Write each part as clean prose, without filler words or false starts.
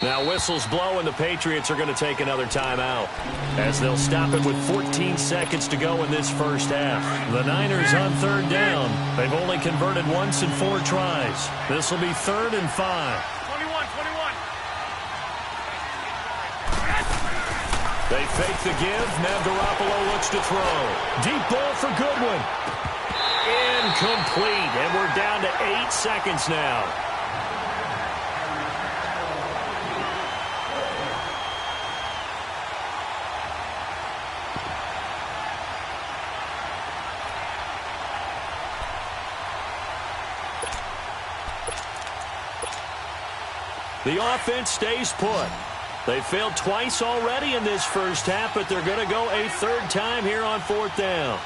Now whistles blow and the Patriots are going to take another timeout as they'll stop it with 14 seconds to go in this first half. The Niners on third down. They've only converted once in 4 tries. This will be 3rd and 5. 21. They fake the give. Now Garoppolo looks to throw. Deep ball for Goodwin. Incomplete. And we're down to 8 seconds now. The offense stays put. They failed twice already in this first half, but they're going to go a 3rd time here on 4th down.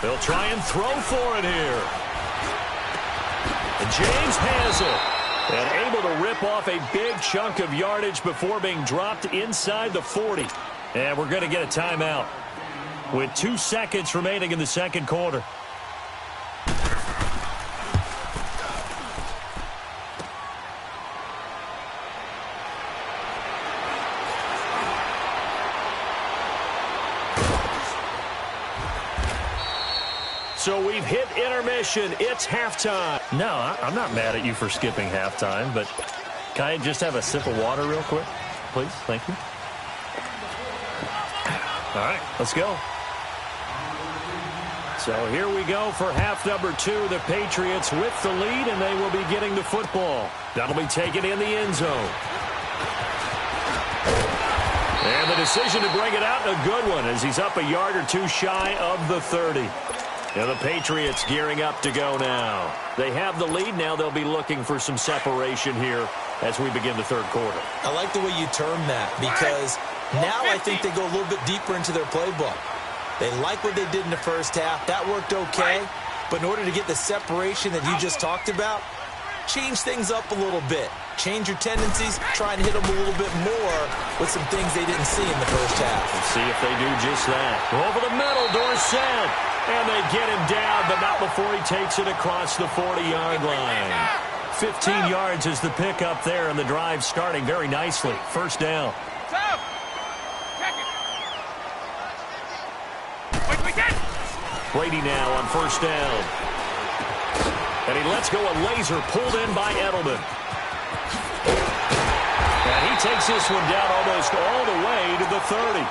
They'll try and throw for it here. And James has it. And able to rip off a big chunk of yardage before being dropped inside the 40. And we're going to get a timeout with 2 seconds remaining in the second quarter. So we've hit intermission. It's halftime. No, I'm not mad at you for skipping halftime, but can I just have a sip of water real quick? Please? Thank you. All right, let's go. So here we go for half number 2. The Patriots with the lead, and they will be getting the football. That'll be taken in the end zone. And the decision to bring it out, a good one, as he's up a yard or 2 shy of the 30. Now the Patriots gearing up to go now. They have the lead. Now they'll be looking for some separation here as we begin the 3rd quarter. I like the way you term that because now I think they go a little bit deeper into their playbook. They like what they did in the first half. That worked okay. But in order to get the separation that you just talked about, change things up a little bit. Change your tendencies. Try and hit them a little bit more with some things they didn't see in the first half. Let's see if they do just that. Over the middle, Dorsett. And they get him down, but not before he takes it across the 40-yard line. 15 yards is the pickup there, and the drive starting very nicely. First down. Brady now on first down. And he lets go a laser pulled in by Edelman. And he takes this one down almost all the way to the 30.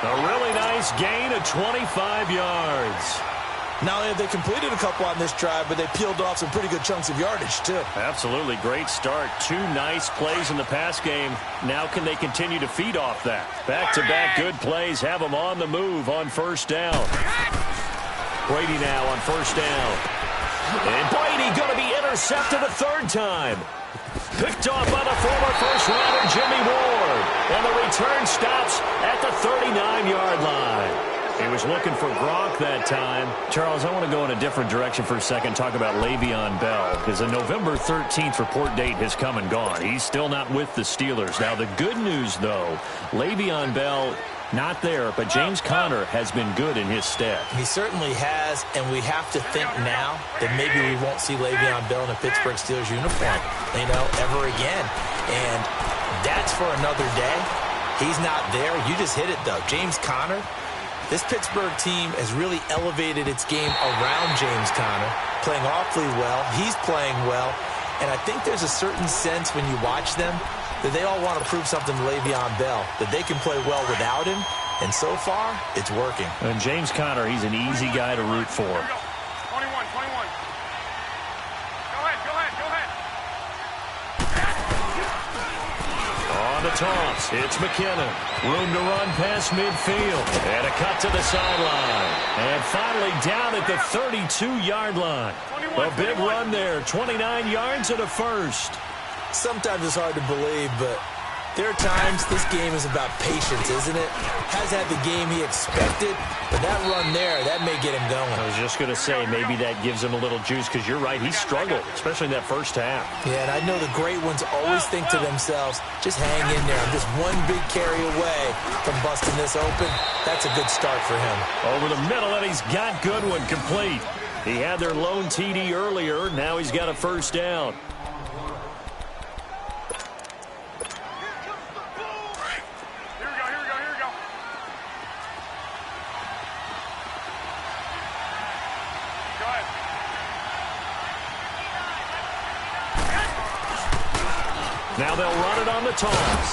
A really nice gain of 25 yards. Not only have they completed a couple on this drive, but they peeled off some pretty good chunks of yardage, too. Absolutely. Great start. 2 nice plays in the pass game. Now can they continue to feed off that? Back-to-back good plays have them on the move on first down. Brady now on first down. And Brady going to be intercepted a 3rd time. Picked off by the former first-rounder Jimmy Ward. And the return stops at the 39-yard line. He was looking for Gronk that time. Charles, I want to go in a different direction for a second, talk about Le'Veon Bell, because the November 13th report date has come and gone. He's still not with the Steelers. Now, the good news, though, Le'Veon Bell not there, but James Conner has been good in his stead. He certainly has, and we have to think now that maybe we won't see Le'Veon Bell in a Pittsburgh Steelers uniform, ever again. And that's for another day. He's not there. You just hit it, though. James Conner, this Pittsburgh team has really elevated its game around James Conner, playing awfully well. He's playing well. And I think there's a certain sense when you watch them that they all want to prove something to Le'Veon Bell, that they can play well without him. And so far, it's working. And James Conner, he's an easy guy to root for. 21. Go ahead. On the toss, it's McKinnon. Room to run past midfield. And a cut to the sideline. And finally down at the 32-yard line. A big run there, 29 yards and a first. Sometimes it's hard to believe, but there are times this game is about patience, isn't it? Has had the game he expected, but that run there, that may get him going. I was just going to say, maybe that gives him a little juice, because you're right, he struggled, especially in that first half. Yeah, and I know the great ones always think to themselves, just hang in there. I'm just one big carry away from busting this open. That's a good start for him. Over the middle, and he's got Goodwin complete. He had their lone TD earlier. Now he's got a first down. Now they'll run it on the toss.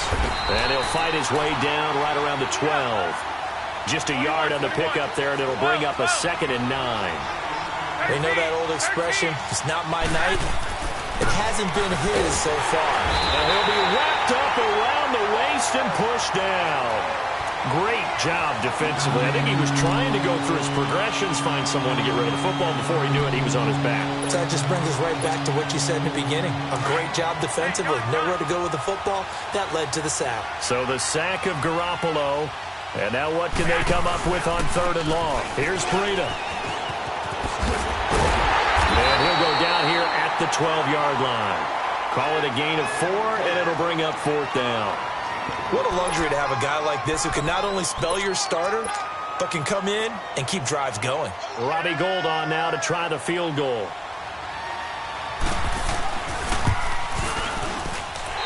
And he'll fight his way down right around the 12. Just a yard on the pickup there, and it'll bring up a 2nd and 9. They know that old expression, it's not my night. It hasn't been his so far. And he'll be wrapped up around the waist and pushed down. Great job defensively. I think he was trying to go through his progressions, find someone to get rid of the football. Before he knew it, he was on his back. So that just brings us right back to what you said in the beginning. A great job defensively. Nowhere to go with the football. That led to the sack. So the sack of Garoppolo. And now what can they come up with on 3rd and long? Here's Breida. And he'll go down here at the 12-yard line. Call it a gain of 4, and it'll bring up 4th down. What a luxury to have a guy like this who can not only spell your starter, but can come in and keep drives going. Robbie Gould on now to try the field goal.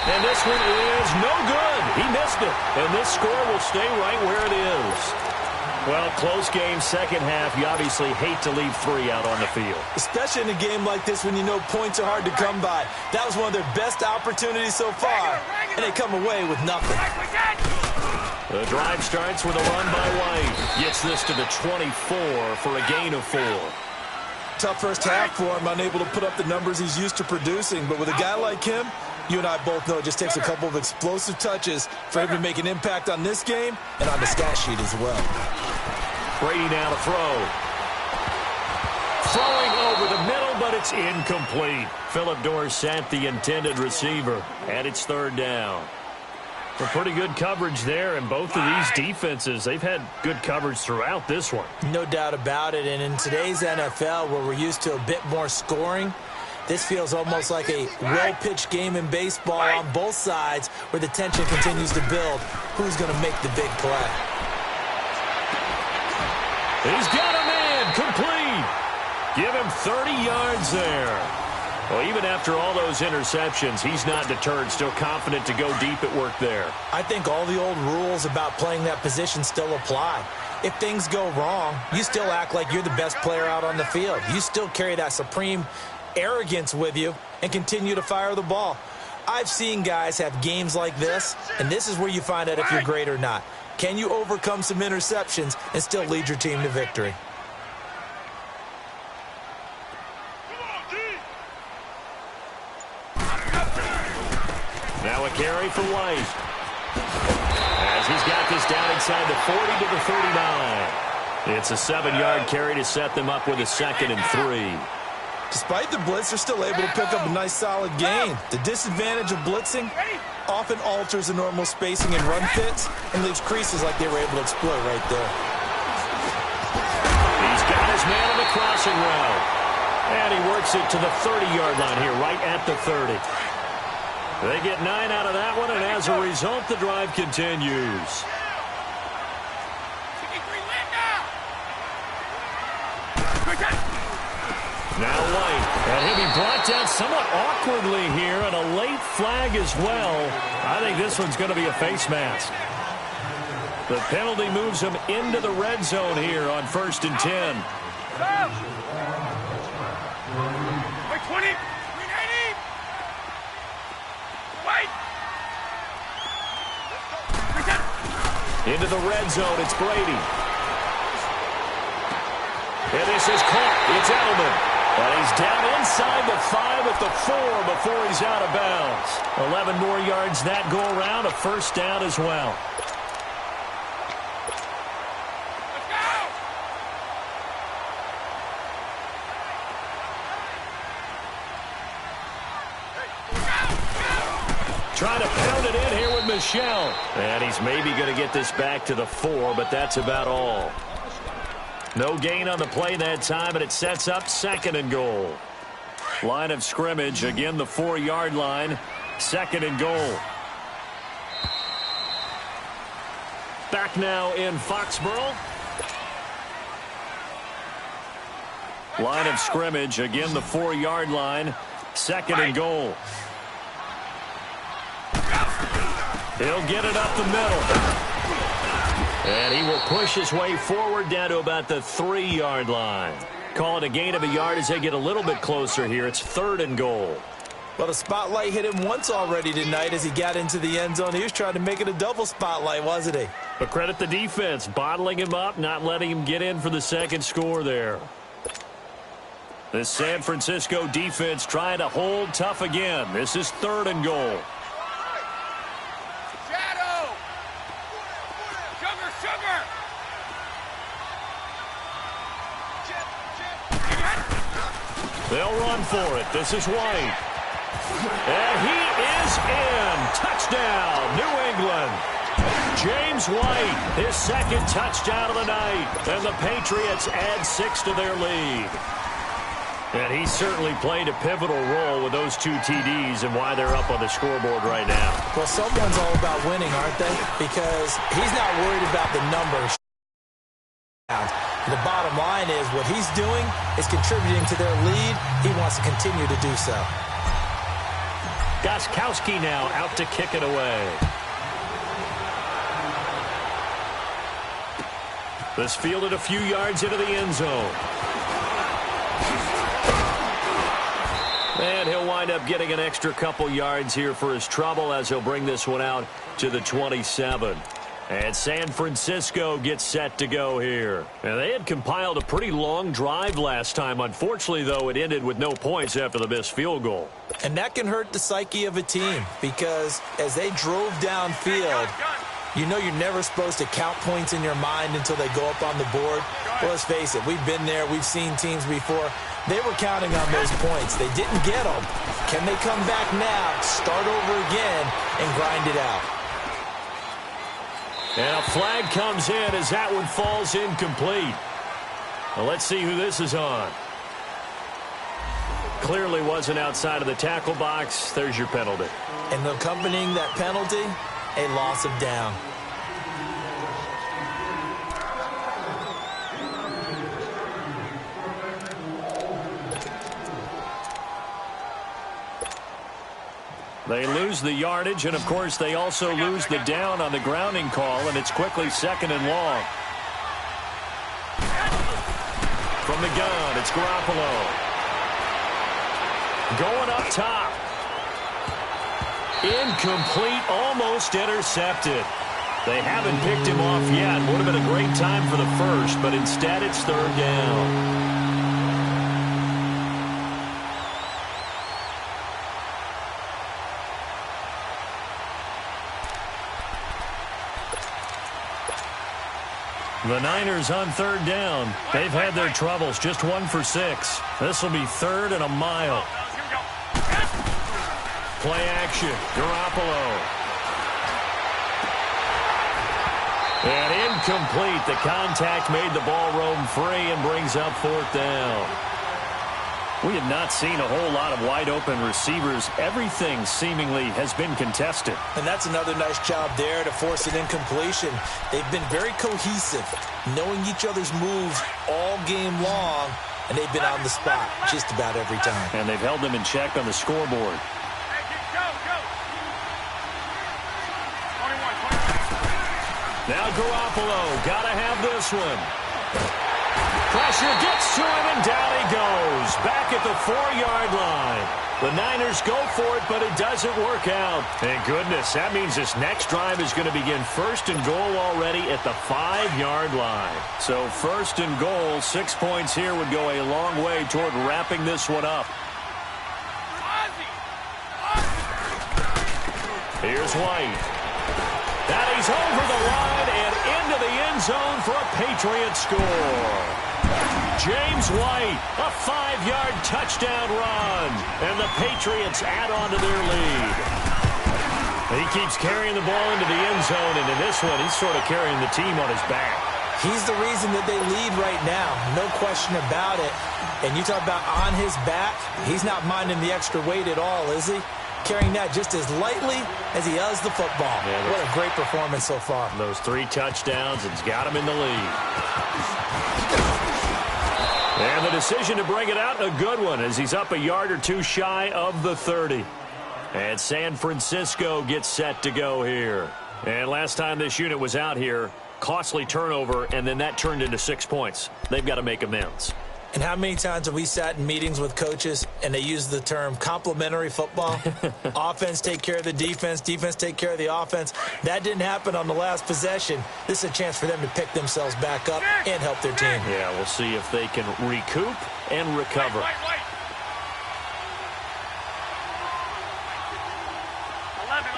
And this one is no good. He missed it. And this score will stay right where it is. Well, close game, second half. You obviously hate to leave 3 out on the field. Especially in a game like this when you know points are hard to come by. That was one of their best opportunities so far, and they come away with nothing. The drive starts with a run by White. Gets this to the 24 for a gain of 4. Tough first half for him, unable to put up the numbers he's used to producing. But with a guy like him, you and I both know it just takes a couple of explosive touches for him to make an impact on this game and on the stat sheet as well. Brady now to throw. Throwing over the middle, but it's incomplete. Phillip Dorsett, the intended receiver, and it's 3rd down. Well, pretty good coverage there, and both of these defenses, they've had good coverage throughout this one. No doubt about it, and in today's NFL, where we're used to a bit more scoring, this feels almost like a well-pitched game in baseball on both sides where the tension continues to build. Who's going to make the big play? He's got a man complete. Give him 30 yards there. Well, even after all those interceptions, he's not deterred, still confident to go deep at work there. I think all the old rules about playing that position still apply. If things go wrong, you still act like you're the best player out on the field. You still carry that supreme arrogance with you and continue to fire the ball. I've seen guys have games like this, and this is where you find out if you're great or not. Can you overcome some interceptions and still lead your team to victory? Now a carry for White. As he's got this down inside the 40 to the 39. It's a 7-yard carry to set them up with a 2nd and 3. Despite the blitz, they're still able to pick up a nice solid gain. The disadvantage of blitzing often alters the normal spacing and run fits and leaves creases like they were able to exploit right there. He's got his man on the crossing route. And he works it to the 30-yard line here, right at the 30. They get 9 out of that one, and as a result, the drive continues. Now White, and he'll be brought down somewhat awkwardly here, and a late flag as well. I think this one's going to be a face mask. The penalty moves him into the red zone here on 1st and 10. Wait, 20. Into the red zone, it's Brady. And this is caught. It's Edelman. And he's down inside the 5 at the 4 before he's out of bounds. 11 more yards that go around, a 1st down as well. Trying to pound it in here with Michel. And he's maybe going to get this back to the 4, but that's about all. No gain on the play that time, and it sets up 2nd and goal. Line of scrimmage, again the 4-yard line, 2nd and goal. Back now in Foxborough. Line of scrimmage, again the 4-yard line, 2nd and goal. He'll get it up the middle. And he will push his way forward down to about the 3-yard line. Call it a gain of a yard as they get a little bit closer here. It's 3rd and goal. Well, the spotlight hit him once already tonight as he got into the end zone. He was trying to make it a double spotlight, wasn't he? But credit the defense, bottling him up, not letting him get in for the second score there. The San Francisco defense trying to hold tough again. This is 3rd and goal. Shadow! Sugar! They'll run for it. This is White. And he is in. Touchdown, New England. James White, his second touchdown of the night. And the Patriots add 6 to their lead. And he certainly played a pivotal role with those 2 TDs and why they're up on the scoreboard right now. Well, someone's all about winning, aren't they? Because he's not worried about the numbers. The bottom line is what he's doing is contributing to their lead. He wants to continue to do so. Gostkowski now out to kick it away. This fielded a few yards into the end zone. And he'll wind up getting an extra couple yards here for his trouble as he'll bring this one out to the 27. And San Francisco gets set to go here. And they had compiled a pretty long drive last time. Unfortunately, though, it ended with no points after the missed field goal. And that can hurt the psyche of a team because as they drove downfield, you know you're never supposed to count points in your mind until they go up on the board. Well, let's face it, we've been there. We've seen teams before. They were counting on those points. They didn't get them. Can they come back now, start over again, and grind it out? And a flag comes in as that one falls incomplete. Well, let's see who this is on. Clearly wasn't outside of the tackle box. There's your penalty. And accompanying that penalty, a loss of down. They lose the yardage, and, of course, they also lose the down on the grounding call, and it's quickly 2nd and long. From the gun, it's Garoppolo. Going up top. Incomplete, almost intercepted. They haven't picked him off yet. Would have been a great time for the first, but instead it's 3rd down. The Niners on 3rd down. They've had their troubles, just 1 for 6. This will be 3rd and a mile. Play action, Garoppolo. And incomplete. The contact made the ball roam free and brings up 4th down. We have not seen a whole lot of wide-open receivers. Everything seemingly has been contested. And that's another nice job there to force an incompletion. They've been very cohesive, knowing each other's moves all game long, and they've been on the spot just about every time. And they've held them in check on the scoreboard. Now Garoppolo, gotta have this one. Pressure gets to him, and down he goes. Back at the 4-yard line. The Niners go for it, but it doesn't work out. Thank goodness, that means this next drive is going to begin 1st and goal already at the 5-yard line. So 1st and goal, 6 points here would go a long way toward wrapping this one up. Here's White. That he's over the line and into the end zone for a Patriot score. James White, a 5-yard touchdown run, and the Patriots add on to their lead. He keeps carrying the ball into the end zone, and in this one, he's sort of carrying the team on his back. He's the reason that they lead right now, no question about it. And you talk about on his back, he's not minding the extra weight at all, is he? Carrying that just as lightly as he does the football. Yeah, what a great performance so far. Those 3 touchdowns, it's got him in the lead. And the decision to bring it out, a good one, as he's up a yard or 2 shy of the 30. And San Francisco gets set to go here. And last time this unit was out here, costly turnover, and then that turned into 6 points. They've got to make amends. And how many times have we sat in meetings with coaches and they use the term complementary football? Offense take care of the defense, defense take care of the offense. That didn't happen on the last possession. This is a chance for them to pick themselves back up and help their team. Yeah, we'll see if they can recoup and recover. Wait.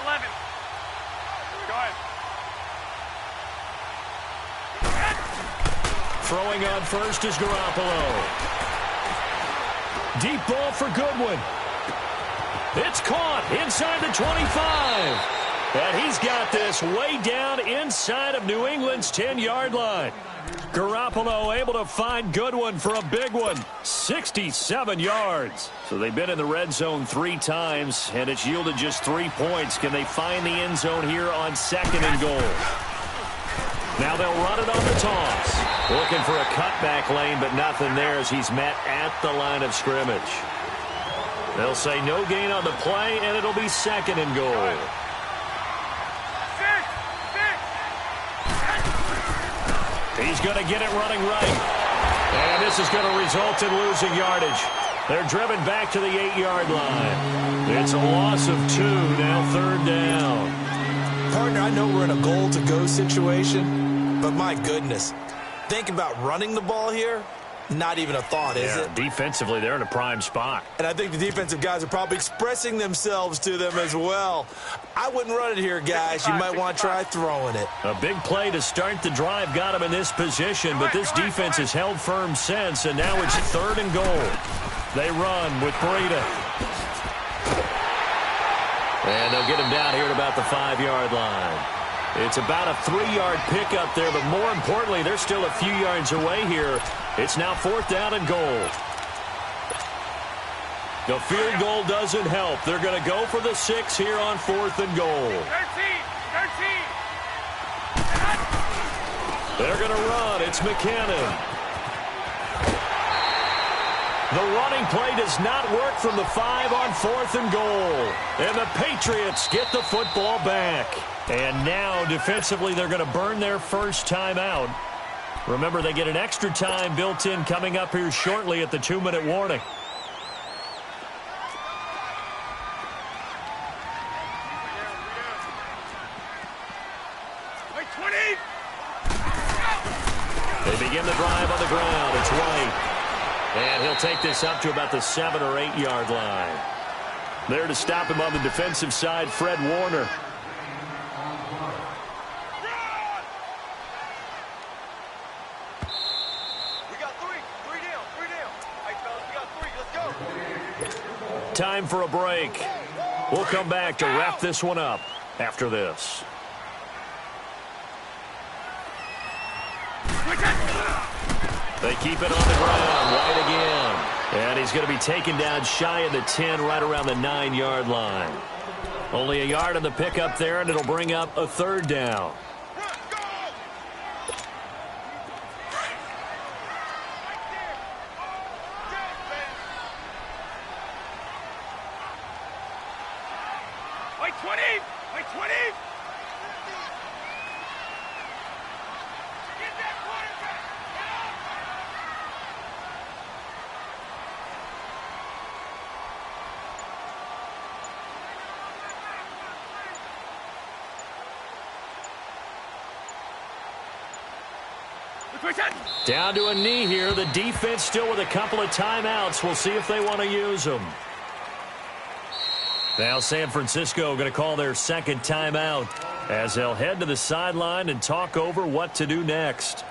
11. Go ahead. Throwing on first is Garoppolo. Deep ball for Goodwin. It's caught inside the 25. And he's got this way down inside of New England's 10-yard line. Garoppolo able to find Goodwin for a big one. 67 yards. So they've been in the red zone 3 times, and it's yielded just 3 points. Can they find the end zone here on 2nd and goal? Now they'll run it on the toss. Looking for a cutback lane, but nothing there as he's met at the line of scrimmage. They'll say no gain on the play, and it'll be 2nd and goal. He's going to get it running right. And this is going to result in losing yardage. They're driven back to the 8-yard line. It's a loss of 2, now 3rd down. Partner, I know we're in a goal-to-go situation, but my goodness. Think about running the ball here. Not even a thought, is it? Defensively, they're in a prime spot. And I think the defensive guys are probably expressing themselves to them as well. I wouldn't run it here, guys. You might want to try throwing it. A big play to start the drive got him in this position, but this defense has held firm since, and now it's 3rd and goal. They run with Breida. And they'll get him down here at about the 5-yard line. It's about a 3-yard pickup there, but more importantly, they're still a few yards away here. It's now 4th down and goal. The field goal doesn't help. They're going to go for the 6 here on 4th and goal. 13. They're going to run. It's McKinnon. The running play does not work from the 5 on 4th and goal. And the Patriots get the football back. And now, defensively, they're going to burn their first timeout. Remember, they get an extra time built in coming up here shortly at the 2-minute warning. Wait, 20. They begin the drive on the ground. It's White. And he'll take this up to about the 7 or 8 yard line. There to stop him on the defensive side, Fred Warner. We got 3. 3 down. 3 down. Hey, fellas, we got 3. Let's go. Time for a break. We'll come back to wrap this one up after this. They keep it on the ground. White again. And he's going to be taken down shy of the 10, right around the 9-yard line. Only a yard on the pickup there, and it'll bring up a 3rd down. Wait, 20. Wait, 20. Get that quarterback. Down to a knee here. The defense still with a couple of timeouts. We'll see if they want to use them. Now San Francisco going to call their 2nd timeout as they'll head to the sideline and talk over what to do next.